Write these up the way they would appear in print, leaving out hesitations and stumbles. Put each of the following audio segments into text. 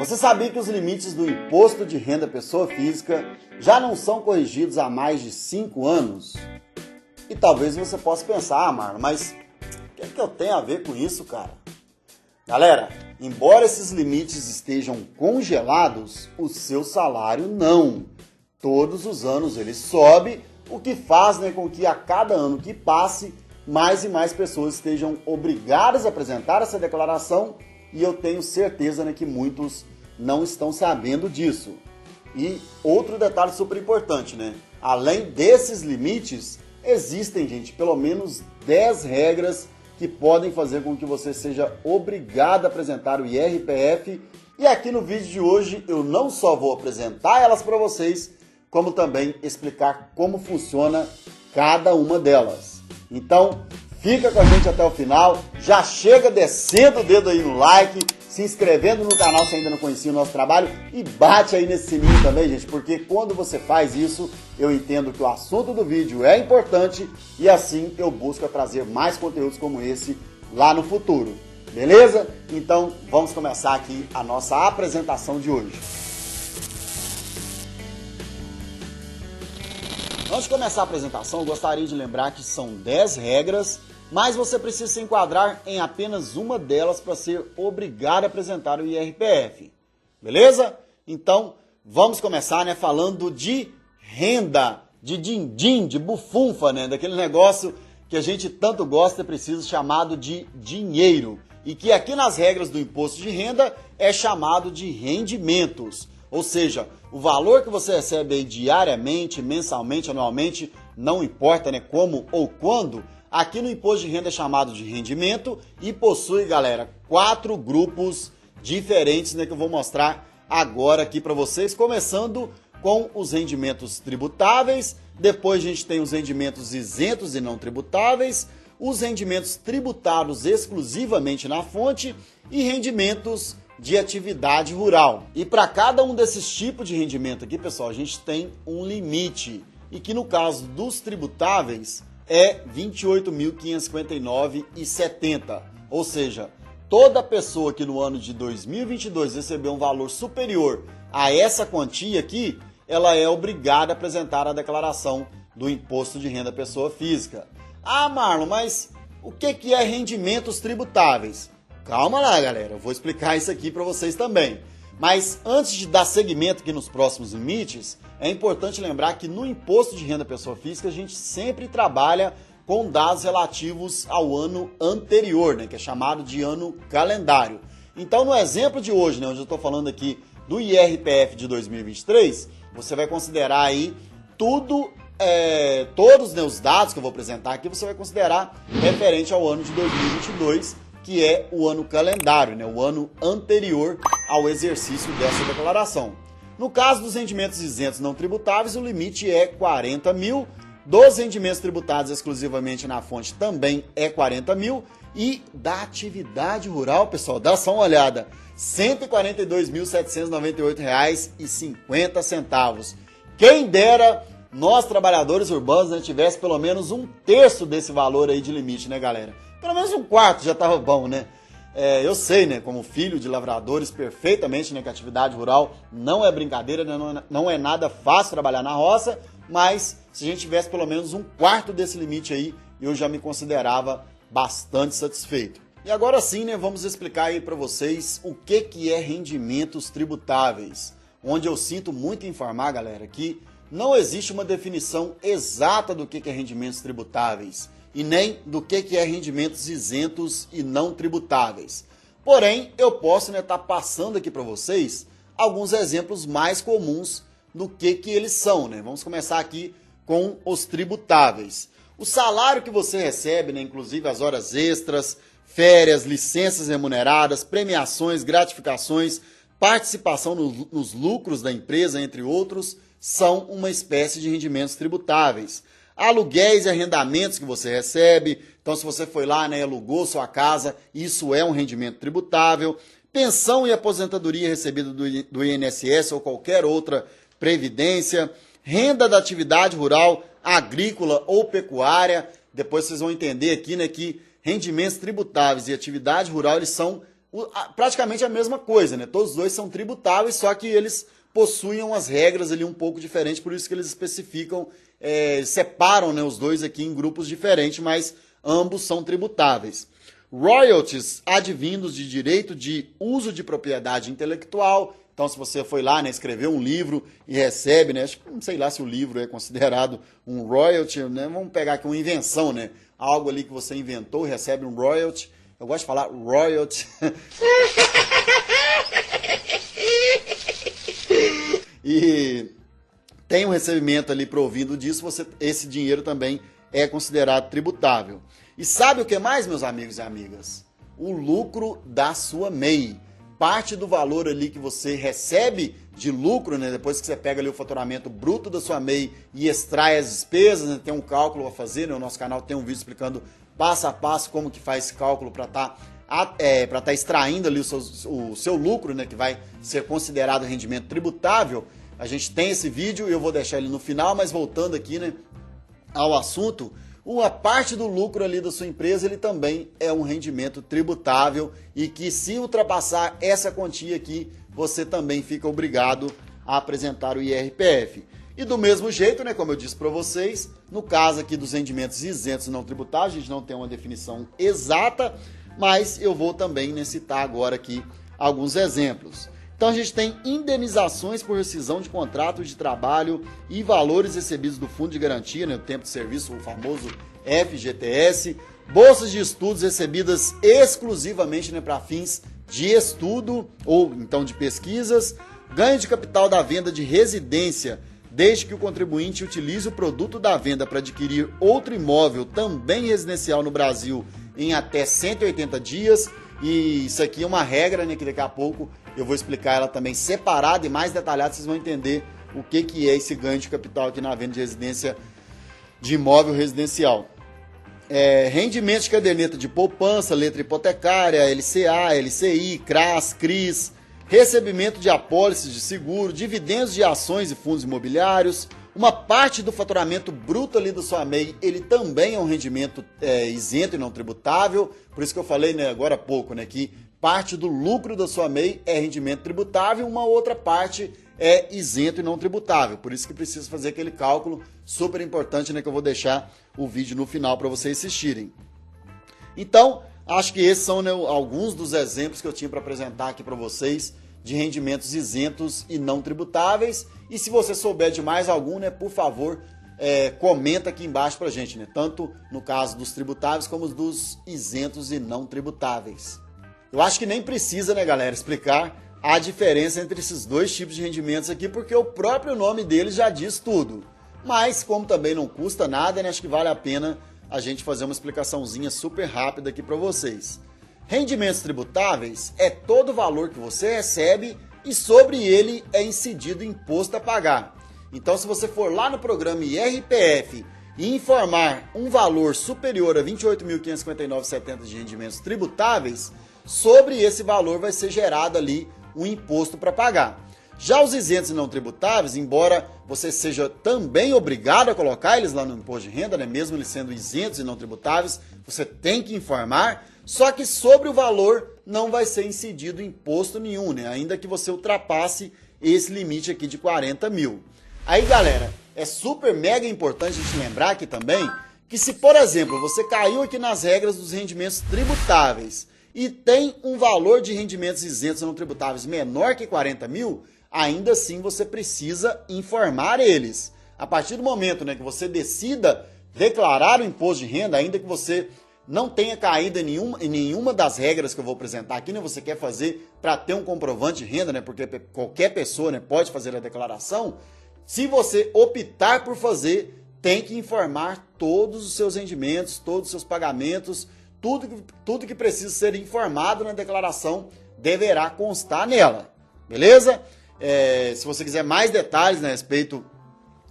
Você sabia que os limites do imposto de renda pessoa física já não são corrigidos há mais de 5 anos? E talvez você possa pensar, Marlon, mas o que eu tenho a ver com isso, cara? Galera, embora esses limites estejam congelados, o seu salário não. Todos os anos ele sobe, o que faz com que a cada ano que passe, mais e mais pessoas estejam obrigadas a apresentar essa declaração, e eu tenho certeza que muitos não estão sabendo disso. E outro detalhe super importante, além desses limites, existem, gente, pelo menos 10 regras que podem fazer com que você seja obrigado a apresentar o IRPF. E aqui no vídeo de hoje eu não só vou apresentar elas para vocês, como também explicar como funciona cada uma delas. Então, fica com a gente até o final, já chega descendo o dedo aí no like, se inscrevendo no canal se ainda não conhecia o nosso trabalho e bate aí nesse sininho também, gente, porque quando você faz isso, eu entendo que o assunto do vídeo é importante e assim eu busco trazer mais conteúdos como esse lá no futuro, beleza? Então, vamos começar aqui a nossa apresentação de hoje. Antes de começar a apresentação, eu gostaria de lembrar que são 10 regras, mas você precisa se enquadrar em apenas uma delas para ser obrigado a apresentar o IRPF. Beleza? Então, vamos começar falando de renda, de din-din, de bufunfa, daquele negócio que a gente tanto gosta e precisa, chamado de dinheiro. E que aqui nas regras do imposto de renda é chamado de rendimentos. Ou seja, o valor que você recebe aí diariamente, mensalmente, anualmente, não importa como ou quando, aqui no imposto de renda é chamado de rendimento e possui, galera, 4 grupos diferentes que eu vou mostrar agora aqui para vocês, começando com os rendimentos tributáveis, depois a gente tem os rendimentos isentos e não tributáveis, os rendimentos tributados exclusivamente na fonte e rendimentos de atividade rural. E para cada um desses tipos de rendimento aqui, pessoal, a gente tem um limite. E que no caso dos tributáveis é R$ 28.559,70. Ou seja, toda pessoa que no ano de 2022 recebeu um valor superior a essa quantia aqui, ela é obrigada a apresentar a declaração do imposto de renda pessoa física. Ah, Marlon, mas o que é rendimentos tributáveis? Calma lá, galera, eu vou explicar isso aqui para vocês também. Mas antes de dar seguimento aqui nos próximos limites, é importante lembrar que no imposto de renda pessoa física a gente sempre trabalha com dados relativos ao ano anterior, que é chamado de ano calendário. Então, no exemplo de hoje, onde eu estou falando aqui do IRPF de 2023, você vai considerar aí todos os dados que eu vou apresentar aqui, você vai considerar referente ao ano de 2022, que é o ano calendário, o ano anterior ao exercício dessa declaração. No caso dos rendimentos isentos não tributáveis, o limite é 40 mil, dos rendimentos tributados exclusivamente na fonte também é 40 mil, e da atividade rural, pessoal, dá só uma olhada, R$ 142.798,50. Quem dera nós, trabalhadores urbanos, tivesse pelo menos um terço desse valor aí de limite, galera? Pelo menos um quarto já estava bom, eu sei, como filho de lavradores, perfeitamente, que a atividade rural não é brincadeira, não é nada fácil trabalhar na roça, mas se a gente tivesse pelo menos um quarto desse limite aí, eu já me considerava bastante satisfeito. E agora sim, vamos explicar aí para vocês o que é rendimentos tributáveis, onde eu sinto muito informar, galera, que não existe uma definição exata do que é rendimentos tributáveis e nem do que é rendimentos isentos e não tributáveis. Porém, eu posso estar passando aqui para vocês alguns exemplos mais comuns do que eles são. Vamos começar aqui com os tributáveis. O salário que você recebe, inclusive as horas extras, férias, licenças remuneradas, premiações, gratificações, participação nos lucros da empresa, entre outros, são uma espécie de rendimentos tributáveis. Aluguéis e arrendamentos que você recebe, então se você foi lá, alugou sua casa, isso é um rendimento tributável. Pensão e aposentadoria recebida do INSS ou qualquer outra previdência. Renda da atividade rural, agrícola ou pecuária. Depois vocês vão entender aqui que rendimentos tributáveis e atividade rural, eles são praticamente a mesma coisa, né? Todos os dois são tributáveis, só que eles possuem umas regras ali um pouco diferentes, por isso que eles especificam, separam, né, os dois aqui em grupos diferentes, mas ambos são tributáveis. Royalties advindos de direito de uso de propriedade intelectual. Então, se você foi lá, né, escreveu um livro e recebe, né, acho que não sei lá se o livro é considerado um royalty, né, vamos pegar aqui uma invenção, né, algo ali que você inventou e recebe um royalty. Eu gosto de falar royalty. E tem um recebimento ali provindo disso, esse dinheiro também é considerado tributável. E sabe o que mais, meus amigos e amigas? O lucro da sua MEI. Parte do valor ali que você recebe de lucro, né, depois que você pega ali o faturamento bruto da sua MEI e extrai as despesas, né, tem um cálculo a fazer, né, o nosso canal tem um vídeo explicando passo a passo como que faz esse cálculo para estar extraindo ali o seu lucro, né, que vai ser considerado rendimento tributável. A gente tem esse vídeo e eu vou deixar ele no final, mas voltando aqui, né, ao assunto, uma parte do lucro ali da sua empresa, ele também é um rendimento tributável e que se ultrapassar essa quantia aqui, você também fica obrigado a apresentar o IRPF. E do mesmo jeito, né, como eu disse para vocês, no caso aqui dos rendimentos isentos e não tributáveis, a gente não tem uma definição exata, mas eu vou também, né, citar agora aqui alguns exemplos. Então a gente tem indenizações por rescisão de contrato de trabalho e valores recebidos do Fundo de Garantia, né, o tempo de serviço, o famoso FGTS, bolsas de estudos recebidas exclusivamente, né, para fins de estudo ou então de pesquisas, ganho de capital da venda de residência, desde que o contribuinte utilize o produto da venda para adquirir outro imóvel também residencial no Brasil em até 180 dias. E isso aqui é uma regra, né, que daqui a pouco eu vou explicar ela também separada e mais detalhada, vocês vão entender o que é esse ganho de capital aqui na venda de residência, de imóvel residencial. Rendimento de caderneta de poupança, letra hipotecária, LCA, LCI, CRAS, CRIS, recebimento de apólices de seguro, dividendos de ações e fundos imobiliários. Uma parte do faturamento bruto ali da sua MEI, ele também é um rendimento isento e não tributável. Por isso que eu falei, né, agora há pouco, né, que parte do lucro da sua MEI é rendimento tributável, uma outra parte é isento e não tributável. Por isso que precisa fazer aquele cálculo super importante, né, que eu vou deixar o vídeo no final para vocês assistirem. Então, acho que esses são, né, alguns dos exemplos que eu tinha para apresentar aqui para vocês de rendimentos isentos e não tributáveis. E se você souber de mais algum, né, por favor, comenta aqui embaixo pra gente, né? Tanto no caso dos tributáveis como dos isentos e não tributáveis. Eu acho que nem precisa, né, galera, explicar a diferença entre esses dois tipos de rendimentos aqui, porque o próprio nome deles já diz tudo. Mas, como também não custa nada, né, acho que vale a pena a gente fazer uma explicaçãozinha super rápida aqui para vocês. Rendimentos tributáveis é todo o valor que você recebe e sobre ele é incidido imposto a pagar. Então, se você for lá no programa IRPF e informar um valor superior a R$ 28.559,70 de rendimentos tributáveis, sobre esse valor vai ser gerado ali um imposto para pagar. Já os isentos e não tributáveis, embora você seja também obrigado a colocar eles lá no imposto de renda, né, mesmo eles sendo isentos e não tributáveis, você tem que informar, só que sobre o valor não vai ser incidido imposto nenhum, né, ainda que você ultrapasse esse limite aqui de 40 mil. Aí, galera, é super mega importante a gente lembrar aqui também que se, por exemplo, você caiu aqui nas regras dos rendimentos tributáveis e tem um valor de rendimentos isentos e não tributáveis menor que 40 mil, ainda assim você precisa informar eles. A partir do momento, né, que você decida declarar o imposto de renda, ainda que você não tenha caído em nenhuma das regras que eu vou apresentar aqui, né, você quer fazer para ter um comprovante de renda, né, porque qualquer pessoa, né, pode fazer a declaração. Se você optar por fazer, tem que informar todos os seus rendimentos, todos os seus pagamentos, tudo que precisa ser informado na declaração deverá constar nela, beleza? Se você quiser mais detalhes, né, a respeito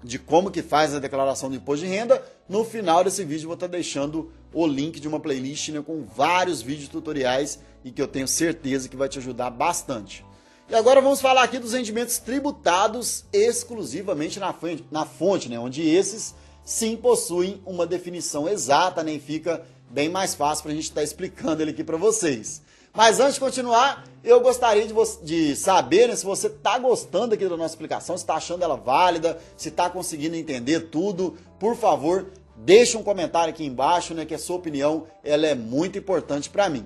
de como que faz a declaração do imposto de renda, no final desse vídeo eu vou estar deixando o link de uma playlist, né, com vários vídeos tutoriais e que eu tenho certeza que vai te ajudar bastante. E agora vamos falar aqui dos rendimentos tributados exclusivamente na fonte, né, onde esses sim possuem uma definição exata, né, e fica bem mais fácil para a gente estar explicando ele aqui para vocês. Mas antes de continuar, eu gostaria de saber, né, se você está gostando aqui da nossa explicação, se está achando ela válida, se está conseguindo entender tudo. Por favor, deixe um comentário aqui embaixo, né, que a sua opinião ela é muito importante para mim.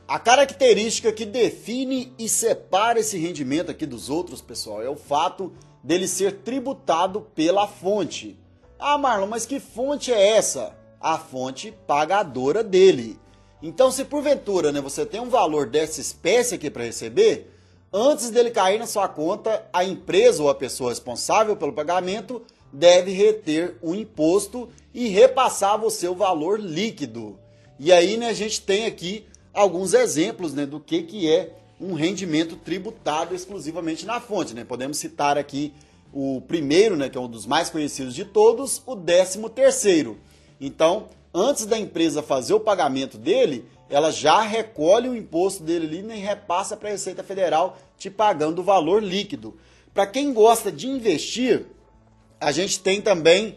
A característica que define e separa esse rendimento aqui dos outros, pessoal, é o fato dele ser tributado pela fonte. Ah, Marlon, mas que fonte é essa? A fonte pagadora dele. Então, se porventura, né, você tem um valor dessa espécie aqui para receber, antes dele cair na sua conta, a empresa ou a pessoa responsável pelo pagamento deve reter o imposto e repassar a você o valor líquido. E aí, né, a gente tem aqui alguns exemplos, né, do que é um rendimento tributado exclusivamente na fonte, né? Podemos citar aqui o primeiro, né, que é um dos mais conhecidos de todos, o 13º. Então, antes da empresa fazer o pagamento dele, ela já recolhe o imposto dele ali, né, e repassa para a Receita Federal, te pagando o valor líquido. Para quem gosta de investir, a gente tem também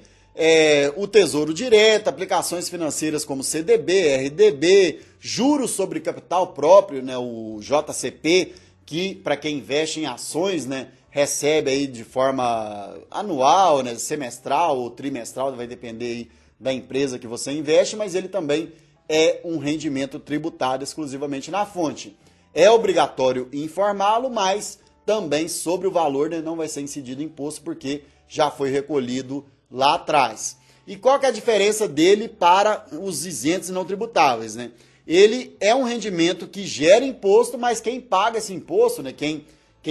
o Tesouro Direto, aplicações financeiras como CDB, RDB, juros sobre capital próprio, né, o JCP, que para quem investe em ações, né, recebe aí de forma anual, né, semestral ou trimestral, vai depender aí da empresa que você investe, mas ele também é um rendimento tributado exclusivamente na fonte. É obrigatório informá-lo, mas também sobre o valor, né, não vai ser incidido imposto porque já foi recolhido lá atrás. E qual que é a diferença dele para os isentos e não tributáveis, né? Ele é um rendimento que gera imposto, mas quem paga esse imposto, né, quem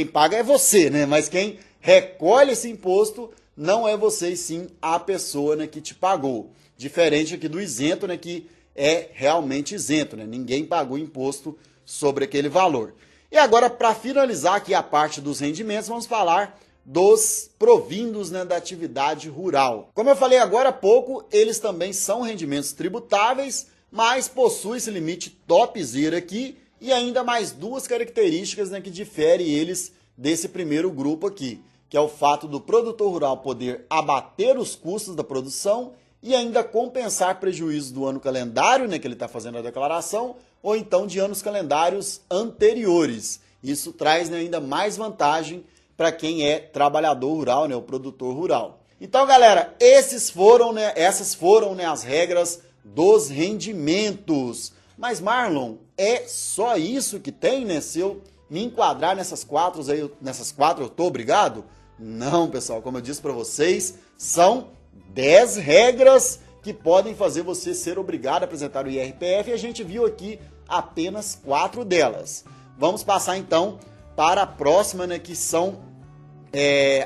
paga é você, né? Mas quem recolhe esse imposto não é você, e sim a pessoa, né, que te pagou. Diferente aqui do isento, né, que é realmente isento, né? Ninguém pagou imposto sobre aquele valor. E agora, para finalizar aqui a parte dos rendimentos, vamos falar dos provindos, né, da atividade rural. Como eu falei agora há pouco, eles também são rendimentos tributáveis, mas possuem esse limite topzera aqui e ainda mais duas características, né, que diferem eles desse primeiro grupo aqui, que é o fato do produtor rural poder abater os custos da produção e ainda compensar prejuízos do ano calendário, né, que ele está fazendo a declaração, ou então de anos calendários anteriores. Isso traz, né, ainda mais vantagem para quem é trabalhador rural, né, o produtor rural. Então, galera, essas foram, né, as regras dos rendimentos. Mas, Marlon, é só isso que tem, né? Se eu me enquadrar nessas quatro eu tô obrigado? Não, pessoal, como eu disse para vocês, são 10 regras que podem fazer você ser obrigado a apresentar o IRPF e a gente viu aqui apenas 4 delas. Vamos passar então para a próxima, né, que são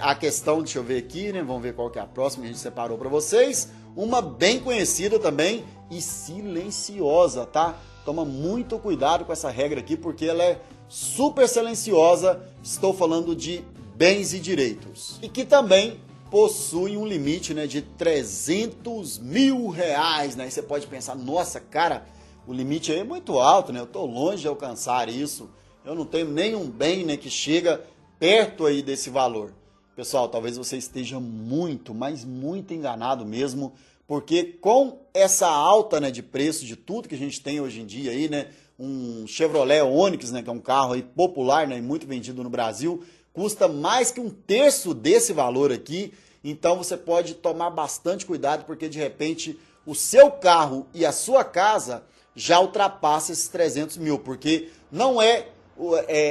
a questão, deixa eu ver aqui, né, vamos ver qual que é a próxima que a gente separou para vocês, uma bem conhecida também e silenciosa, tá? Toma muito cuidado com essa regra aqui, porque ela é super silenciosa, estou falando de bens e direitos, e que também possui um limite, né, de 300 mil reais, né, e você pode pensar, nossa, cara, o limite aí é muito alto, né, eu estou longe de alcançar isso, eu não tenho nenhum bem, né, que chega perto aí desse valor. Pessoal, talvez você esteja muito, mas muito enganado mesmo, porque com essa alta, né, de preço de tudo que a gente tem hoje em dia aí, né, um Chevrolet Onix, né, que é um carro aí popular, né, muito vendido no Brasil, custa mais que 1/3 desse valor aqui, então você pode tomar bastante cuidado, porque de repente o seu carro e a sua casa já ultrapassa esses 300 mil, porque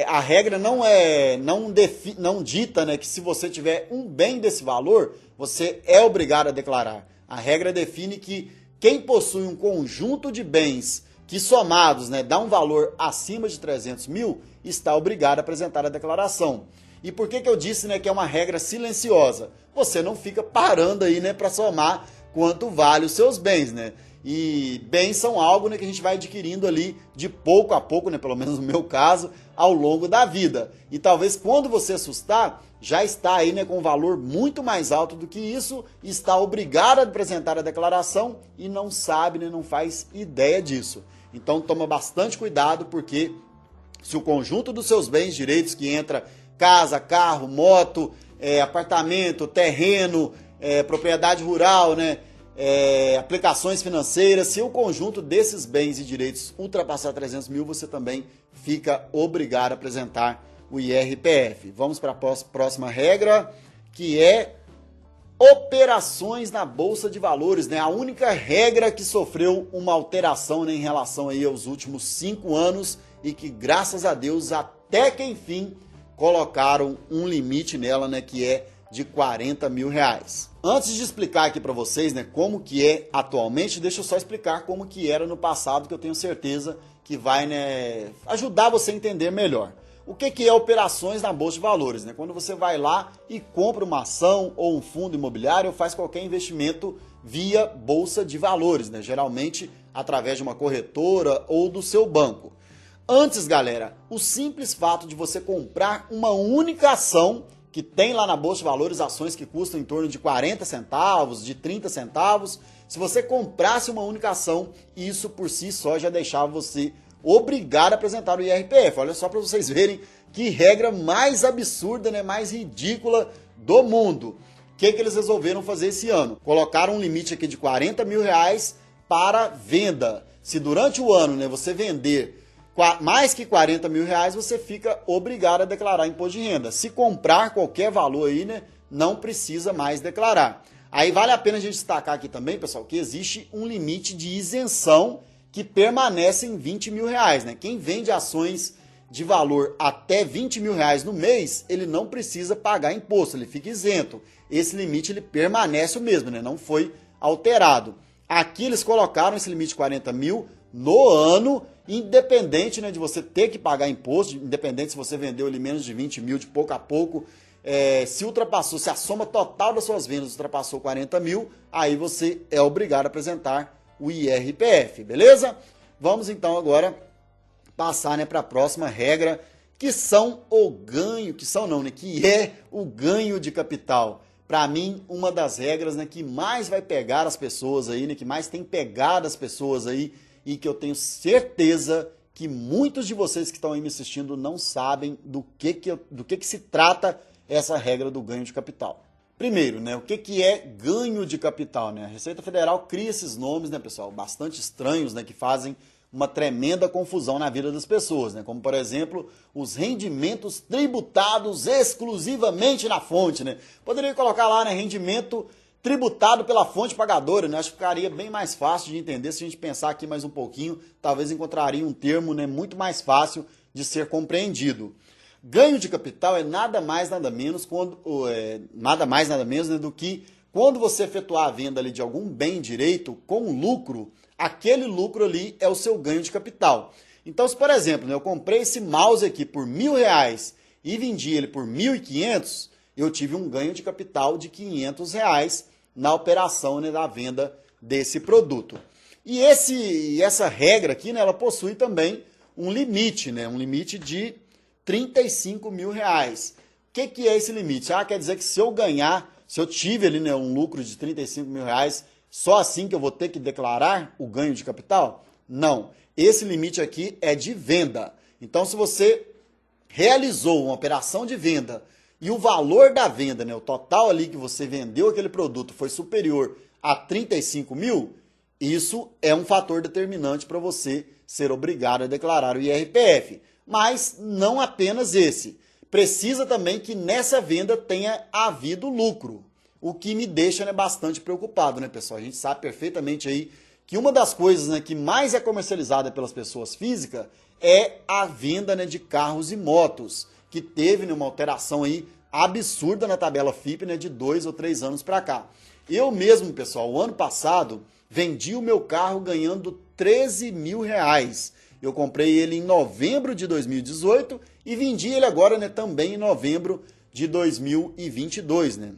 a regra não dita, né, que se você tiver um bem desse valor, você é obrigado a declarar. A regra define que quem possui um conjunto de bens que somados, né, dá um valor acima de 300 mil, está obrigado a apresentar a declaração. E por que eu disse, né, que é uma regra silenciosa? Você não fica parando aí, né, para somar quanto vale os seus bens, né? E bens são algo, né, que a gente vai adquirindo ali de pouco a pouco, né, pelo menos no meu caso, ao longo da vida. E talvez quando você assustar, já está aí, né, com um valor muito mais alto do que isso, está obrigado a apresentar a declaração e não sabe, né, não faz ideia disso. Então toma bastante cuidado, porque se o conjunto dos seus bens direitos, que entra casa, carro, moto, apartamento, terreno, propriedade rural, né, aplicações financeiras. Se o conjunto desses bens e direitos ultrapassar 300 mil, você também fica obrigado a apresentar o IRPF. Vamos para a próxima regra, que é operações na Bolsa de Valores, né? A única regra que sofreu uma alteração, né, em relação aí aos últimos 5 anos e que, graças a Deus, até que enfim colocaram um limite nela, né, que é de 40 mil reais. Antes de explicar aqui para vocês, né, como que é atualmente, deixa eu só explicar como que era no passado, que eu tenho certeza que vai, né, ajudar você a entender melhor. O que é operações na Bolsa de Valores, né? Quando você vai lá e compra uma ação ou um fundo imobiliário ou faz qualquer investimento via Bolsa de Valores, né? Geralmente através de uma corretora ou do seu banco. Antes, galera, o simples fato de você comprar uma única ação, que tem lá na Bolsa de Valores ações que custam em torno de 40 centavos, de 30 centavos, se você comprasse uma única ação, isso por si só já deixava você obrigado a apresentar o IRPF. Olha só para vocês verem que regra mais absurda, né, mais ridícula do mundo. O que eles resolveram fazer esse ano? Colocaram um limite aqui de 40 mil reais para venda. Se durante o ano, né, você vender mais que 40 mil reais, você fica obrigado a declarar imposto de renda. Se comprar qualquer valor aí, né, não precisa mais declarar. Aí vale a pena a gente destacar aqui também, pessoal, que existe um limite de isenção que permanece em 20 mil reais, né? Quem vende ações de valor até 20 mil reais no mês, ele não precisa pagar imposto, ele fica isento. Esse limite ele permanece o mesmo, né? Não foi alterado. Aqui eles colocaram esse limite de 40 mil no ano, independente, né, de você ter que pagar imposto, independente se você vendeu ele menos de 20 mil de pouco a pouco, se a soma total das suas vendas ultrapassou 40 mil, aí você é obrigado a apresentar o IRPF, beleza? Vamos então agora passar, né, para a próxima regra, que é o ganho de capital. Para mim, uma das regras, né, que mais vai pegar as pessoas aí, né, que mais tem pegado as pessoas aí, e que eu tenho certeza que muitos de vocês que estão aí me assistindo não sabem do que se trata essa regra do ganho de capital. Primeiro, né, o que é ganho de capital, né? A Receita Federal cria esses nomes, né, pessoal, bastante estranhos, né, que fazem uma tremenda confusão na vida das pessoas, né? Como, por exemplo, os rendimentos tributados exclusivamente na fonte, né? Poderia colocar lá, né, rendimento tributado pela fonte pagadora, né? Acho que ficaria bem mais fácil de entender se a gente pensar aqui mais um pouquinho, talvez encontraria um termo, né, muito mais fácil de ser compreendido. Ganho de capital é nada mais nada menos né, do que quando você efetuar a venda ali de algum bem direito com lucro, aquele lucro ali é o seu ganho de capital. Então, se por exemplo, né, eu comprei esse mouse aqui por R$1.000 e vendi ele por 1.500, eu tive um ganho de capital de R$500 na operação, né, da venda desse produto. E essa regra aqui, né, ela possui também um limite, né, um limite de R$35 mil. O que é esse limite? Quer dizer que se eu tive ali, né, um lucro de R$35 mil, só assim que eu vou ter que declarar o ganho de capital? Não. Esse limite aqui é de venda. Então, se você realizou uma operação de venda e o valor da venda, né, o total ali que você vendeu aquele produto foi superior a 35 mil, isso é um fator determinante para você ser obrigado a declarar o IRPF. Mas não apenas esse. Precisa também que nessa venda tenha havido lucro, o que me deixa, né, bastante preocupado, né, pessoal? A gente sabe perfeitamente aí que uma das coisas, né, que mais é comercializada pelas pessoas físicas é a venda, né, de carros e motos, que teve, né, uma alteração aí absurda na tabela FIPE, né, de 2 ou 3 anos para cá. Eu mesmo, pessoal, o ano passado vendi o meu carro ganhando R$13 mil. Eu comprei ele em novembro de 2018 e vendi ele agora, né, também em novembro de 2022, né?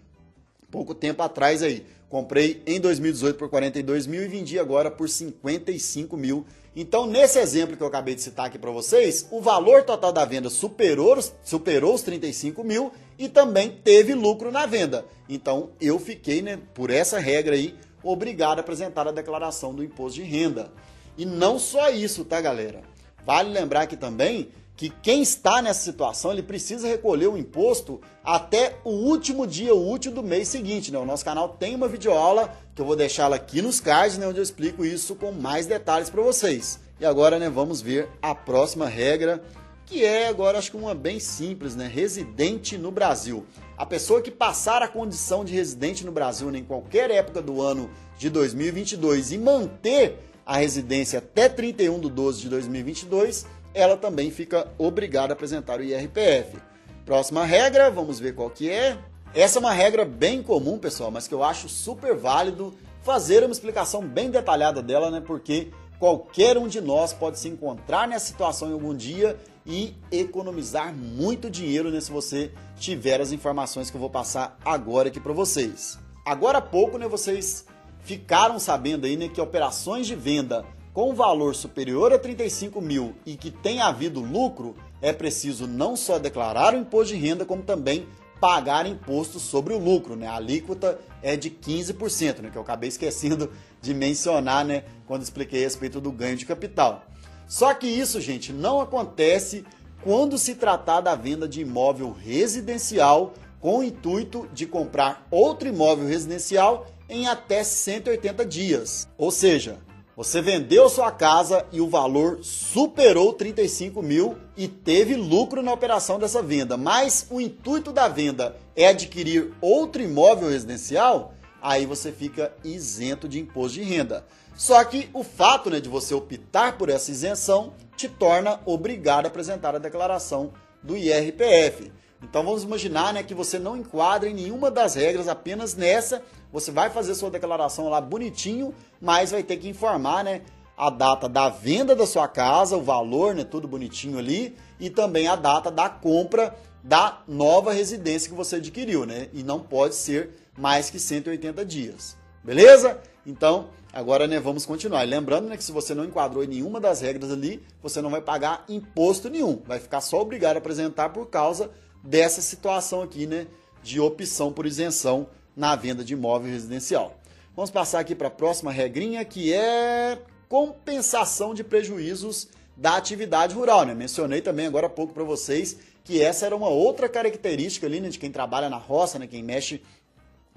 Pouco tempo atrás aí. Comprei em 2018 por 42 mil e vendi agora por 55 mil. Então, nesse exemplo que eu acabei de citar aqui para vocês, o valor total da venda superou os 35 mil e também teve lucro na venda. Então, eu fiquei, né, por essa regra aí, obrigado a apresentar a declaração do imposto de renda. E não só isso, tá, galera? Vale lembrar aqui também que quem está nessa situação, ele precisa recolher o imposto até o último dia útil do mês seguinte, né? O nosso canal tem uma videoaula, que eu vou deixá-la aqui nos cards, né, onde eu explico isso com mais detalhes para vocês. E agora, né, vamos ver a próxima regra, que é agora acho que uma bem simples, né? Residente no Brasil. A pessoa que passar a condição de residente no Brasil, né, em qualquer época do ano de 2022 e manter a residência até 31/12 de 2022, ela também fica obrigada a apresentar o IRPF. Próxima regra, vamos ver qual que é. Essa é uma regra bem comum, pessoal, mas que eu acho super válido fazer uma explicação bem detalhada dela, né? Porque qualquer um de nós pode se encontrar nessa situação em algum dia e economizar muito dinheiro, né, se você tiver as informações que eu vou passar agora aqui para vocês. Agora há pouco, né, vocês ficaram sabendo aí, né, que operações de venda com valor superior a 35 mil e que tenha havido lucro, é preciso não só declarar o imposto de renda, como também pagar imposto sobre o lucro, né? A alíquota é de 15%, né? Que eu acabei esquecendo de mencionar, né, quando expliquei a respeito do ganho de capital. Só que isso, gente, não acontece quando se tratar da venda de imóvel residencial com o intuito de comprar outro imóvel residencial em até 180 dias. Ou seja, você vendeu sua casa e o valor superou 35 mil e teve lucro na operação dessa venda, mas o intuito da venda é adquirir outro imóvel residencial, aí você fica isento de imposto de renda. Só que o fato, né, de você optar por essa isenção te torna obrigado a apresentar a declaração do IRPF. Então vamos imaginar, né, que você não enquadra em nenhuma das regras, apenas nessa. Você vai fazer sua declaração lá bonitinho, mas vai ter que informar, né, a data da venda da sua casa, o valor, né, tudo bonitinho ali, e também a data da compra da nova residência que você adquiriu, né? E não pode ser mais que 180 dias. Beleza? Então, agora, né, vamos continuar. Lembrando, né, que se você não enquadrou em nenhuma das regras ali, você não vai pagar imposto nenhum. Vai ficar só obrigado a apresentar por causa dessa situação aqui, né, de opção por isenção na venda de imóvel residencial. Vamos passar aqui para a próxima regrinha, que é compensação de prejuízos da atividade rural, né? Mencionei também agora há pouco para vocês que essa era uma outra característica ali, né, de quem trabalha na roça, né, quem mexe,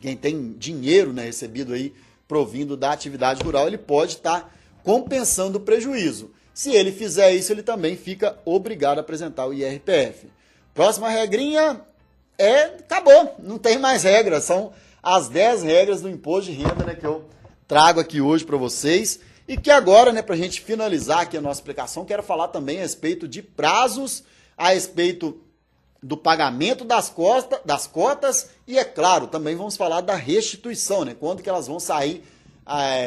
quem tem dinheiro, né, recebido aí provindo da atividade rural, ele pode estar compensando o prejuízo. Se ele fizer isso, ele também fica obrigado a apresentar o IRPF. Próxima regrinha acabou, não tem mais regras, são as 10 regras do imposto de renda, né, que eu trago aqui hoje para vocês. E que agora, né, para a gente finalizar aqui a nossa explicação, quero falar também a respeito de prazos, a respeito do pagamento das cotas e, é claro, também vamos falar da restituição, né, quando que elas vão sair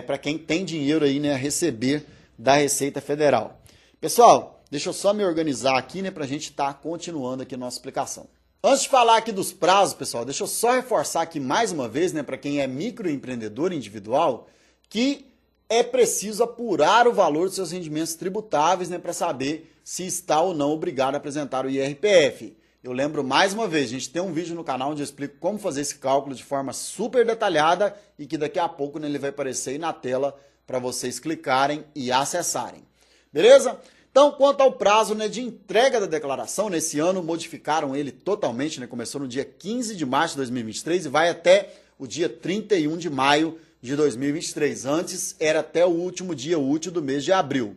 para quem tem dinheiro aí, né, a receber da Receita Federal. Pessoal, deixa eu só me organizar aqui, né, para a gente estar continuando aqui a nossa explicação. Antes de falar aqui dos prazos, pessoal, deixa eu só reforçar aqui mais uma vez, né, para quem é microempreendedor individual, que é preciso apurar o valor dos seus rendimentos tributáveis, né, para saber se está ou não obrigado a apresentar o IRPF. Eu lembro mais uma vez, a gente tem um vídeo no canal onde eu explico como fazer esse cálculo de forma super detalhada e que daqui a pouco, né, ele vai aparecer aí na tela para vocês clicarem e acessarem. Beleza? Então, quanto ao prazo, né, de entrega da declaração, nesse ano modificaram ele totalmente, né, começou no dia 15 de março de 2023 e vai até o dia 31 de maio de 2023. Antes era até o último dia útil do mês de abril.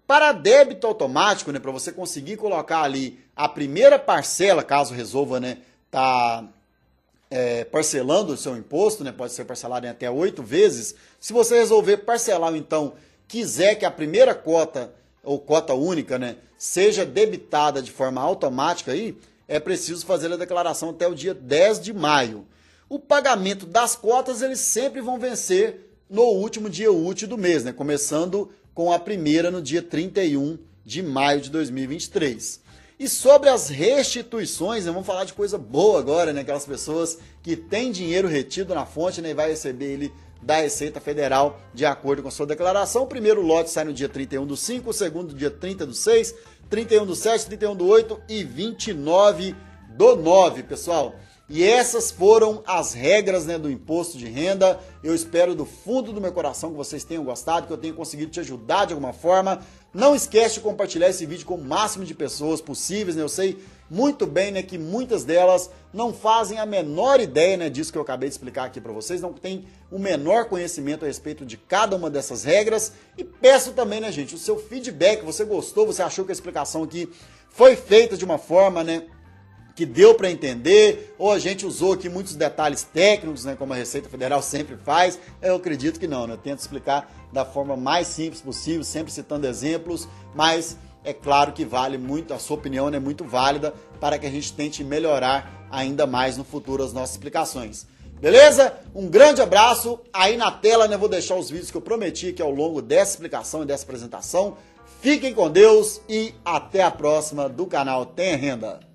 Para débito automático, né, para você conseguir colocar ali a primeira parcela, caso resolva, né, parcelando o seu imposto, né, pode ser parcelado em até 8 vezes. Se você resolver parcelar, então, quiser que a primeira cota ou cota única, né, seja debitada de forma automática, aí, é preciso fazer a declaração até o dia 10 de maio. O pagamento das cotas, eles sempre vão vencer no último dia útil do mês, né, começando com a primeira no dia 31 de maio de 2023. E sobre as restituições, né, vamos falar de coisa boa agora, né, aquelas pessoas que têm dinheiro retido na fonte, né, e vai receber ele da Receita Federal de acordo com a sua declaração. O primeiro lote sai no dia 31/5, o segundo dia 30/6, 31/7, 31/8 e 29/9, pessoal. E essas foram as regras, né, do imposto de renda. Eu espero do fundo do meu coração que vocês tenham gostado, que eu tenha conseguido te ajudar de alguma forma. Não esquece de compartilhar esse vídeo com o máximo de pessoas possíveis, né? Eu sei muito bem, né, que muitas delas não fazem a menor ideia, né, disso que eu acabei de explicar aqui para vocês, não tem o menor conhecimento a respeito de cada uma dessas regras. E peço também, né, gente, o seu feedback. Você gostou? Você achou que a explicação aqui foi feita de uma forma, né, que deu para entender, ou a gente usou aqui muitos detalhes técnicos, né, como a Receita Federal sempre faz? Eu acredito que não, né? Eu tento explicar da forma mais simples possível, sempre citando exemplos, mas é claro que vale muito, a sua opinião é muito válida para que a gente tente melhorar ainda mais no futuro as nossas explicações. Beleza? Um grande abraço. Aí na tela, né, vou deixar os vídeos que eu prometi aqui ao longo dessa explicação e dessa apresentação. Fiquem com Deus e até a próxima do canal Tenha Renda.